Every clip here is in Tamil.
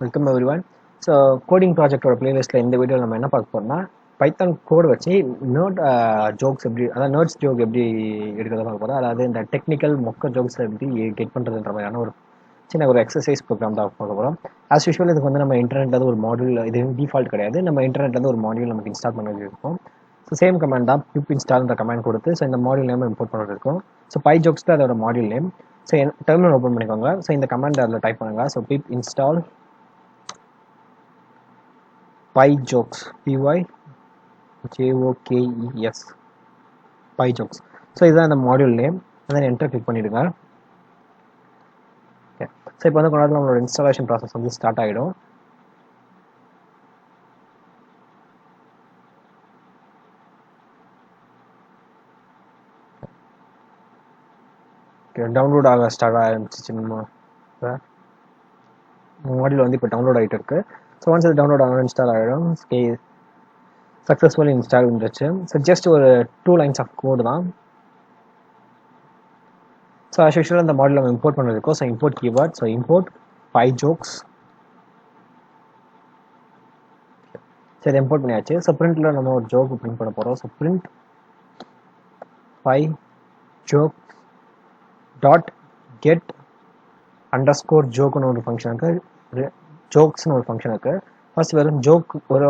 Welcome everyone. ஸோ கோடிங் ப்ராஜெக்டோட பிளேலிஸ்ட்டில் இந்த வீடியோவில் நம்ம என்ன பார்க்க போறோம்னா பைத்தான் கோடு வச்சு நோட் ஜோக்ஸ் எப்படி, அதாவது நோட்ஸ் ஜோக் எப்படி எடுக்கிறத பார்க்க போகிறோம். அதாவது இந்த டெக்னிக்கல் மொக்க ஜோக்ஸ் எப்படி கெட் பண்ணுறதுன்ற மாதிரியான ஒரு சின்ன ஒரு எக்ஸசைஸ் ப்ரோக்ராம் தான் பார்க்க போகிறோம். ஆஸ் யூஷுவல் இதுக்கு வந்து நம்ம இன்டர்நெட்லேருந்து ஒரு மாடியூல், இது டிஃபால்ட் கிடையாது, நம்ம இன்டர்நெட்லேருந்து ஒரு மாடியூல் நமக்கு இன்ஸ்டால் பண்ணி இருக்கும். ஸோ சேம் கமெண்ட் தான் பிப் இன்ஸ்டால்ன்ற கமெண்ட் கொடுத்து ஸோ இந்த மாடியூல் நேம் இம்போர்ட் பண்ணுறது இருக்கும். ஸோ பை ஜோக்ஸ் தான் அதோட module name. So terminal open பண்ணிக்கோங்க. ஸோ இந்த கமெண்ட் அதில் டைப் பண்ணுங்கள். So pip install PyJokes, PYJOKES, PyJokes. So இதுதான் அந்த மாடியூல் நேம். அதான் என்டர் கிளிக் பண்ணிவிடுங்க. ஓகே, ஸோ இப்போ வந்து கொஞ்ச நேரத்தில் நம்மளோட இன்ஸ்டாலேஷன் ப்ராசஸ் வந்து ஸ்டார்ட் ஆகிடும். ஓகே, டவுன்லோட் ஆக ஸ்டார்ட் ஆகிடுச்சு. மாடியூல் வந்து இப்போ டவுன்லோட் ஆகிட்டு இருக்கு. ஸோ ஒன்ஸ் இது டவுன்லோட் ஆகணும் இன்ஸ்டால் ஆகிடும். சக்ஸஸ்ஃபுல்லி இன்ஸ்டால் இருந்துச்சு. ஸோ ஜஸ்ட் ஒரு 2 lines ஆஃப் கோடு தான். ஸோ ஆஸ் யூஷுவல் அந்த மாடல் நம்ம இம்போர்ட் பண்ணிருக்கோம். So import keyword, so import PyJokes. So இதை இம்போர்ட் பண்ணியாச்சு. ஸோ பிரிண்டில் நம்ம ஒரு ஜோக் பிரிண்ட் பண்ண போகிறோம். So print PyJokes dot get underscore ஜோக்குன்னு ஒரு ஃபங்க்ஷனுக்கு, ஜோக்ஸ்னு ஒரு ஃபங்க்ஷனுக்கு ஃபர்ஸ்ட் வெறும் ஜோக் ஒரு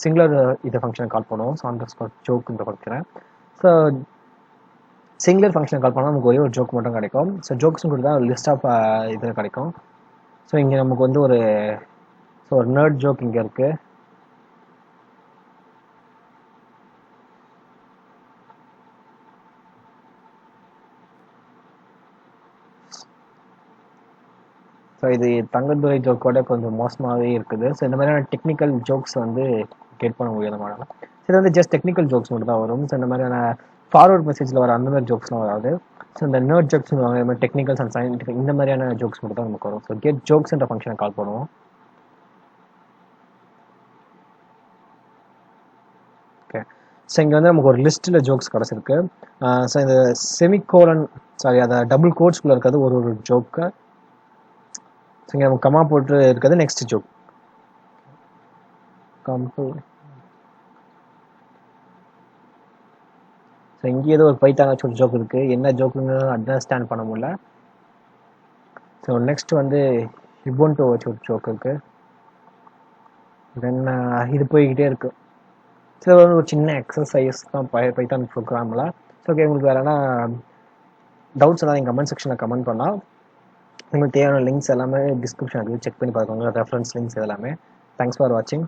சிங்குலர் இதை ஃபங்க்ஷனை கால் பண்ணுவோம். ஸோ அண்டர்ஸ்கோர் ஜோக்குன்ற ஃபங்க்ஷனை. ஸோ சிங்குலர் ஃபங்க்ஷனை கால் பண்ணால் நமக்கு ஒரே ஒரு ஜோக் மட்டும் கிடைக்கும். ஸோ ஜோக்ஸ்னு கொடுத்தா ஒரு லிஸ்ட் ஆஃப் இது கிடைக்கும். ஸோ இங்கே நமக்கு வந்து ஒரு நர்ட் ஜோக் இங்கே இருக்குது. ஸோ இது தங்கத்துறை ஜோக்கோட கொஞ்சம் மோசமாகவே இருக்குது. ஸோ இந்த மாதிரியான டெக்னிக்கல் ஜோக்ஸ் வந்து கெட் பண்ண முடியாத மாடல். ஸோ இது வந்து ஜஸ்ட் டெக்னிக்கல் ஜோக்ஸ் மட்டும் தான் வரும். ஸோ இந்த மாதிரியான ஃபார்வர்ட் மெசேஜில் வர அந்த மாதிரி ஜோக்ஸ்லாம் வராது. ஸோ இந்த நர்ட் ஜோக்ஸ் மாதிரி டெக்னிக்கல்ஸ் அண்ட் சயின்டிஃபிக் இந்த மாதிரியான ஜோக்ஸ் மட்டும் தான் நமக்கு வரும். ஸோ கெட் ஜோக்ஸ்ன்ற ஃபங்க்ஷனை கால் பண்ணுவோம். ஓகே, ஸோ இங்கே வந்து நமக்கு ஒரு லிஸ்ட்டில் ஜோக்ஸ் கிடச்சிருக்கு. ஸோ இந்த செமிகோலன் அதை டபுள் கோட்ஸ்குள்ளே இருக்கிறது ஒரு ஜோக்கு. ஸோ இங்கே நம்ம கமா போட்டு இருக்கிறது நெக்ஸ்ட் ஜோக். ஸோ இங்கே ஏதோ ஒரு பைத்தான் வச்சு ஒரு ஜோக் இருக்குது. என்ன ஜோக்குன்னு அண்டர்ஸ்டாண்ட் பண்ண முடியல. ஸோ நெக்ஸ்ட் வந்து இபோன்டோ வச்சு ஒரு ஜோக் இருக்குது. தென் இது போய்கிட்டே இருக்கு. ஸோ வந்து ஒரு சின்ன எக்ஸசைஸ் தான் பைத்தான் ப்ரோக்ராமில். ஸோ ஓகே, உங்களுக்கு வேறு என்ன டவுட்ஸ் எல்லாம் நீங்கள் கமெண்ட் செக்ஷனில் கமெண்ட் பண்ணால் உங்களுக்கு தேவையான லிங்க்ஸ் எல்லாமே டிஸ்கிரிப்ஷன் இருக்குது, செக் பண்ணி பார்த்துக்கோங்க. ரெஃபரன்ஸ் லிங்க்ஸ் எல்லாமே. தேங்க்ஸ் ஃபார் வாட்சிங்.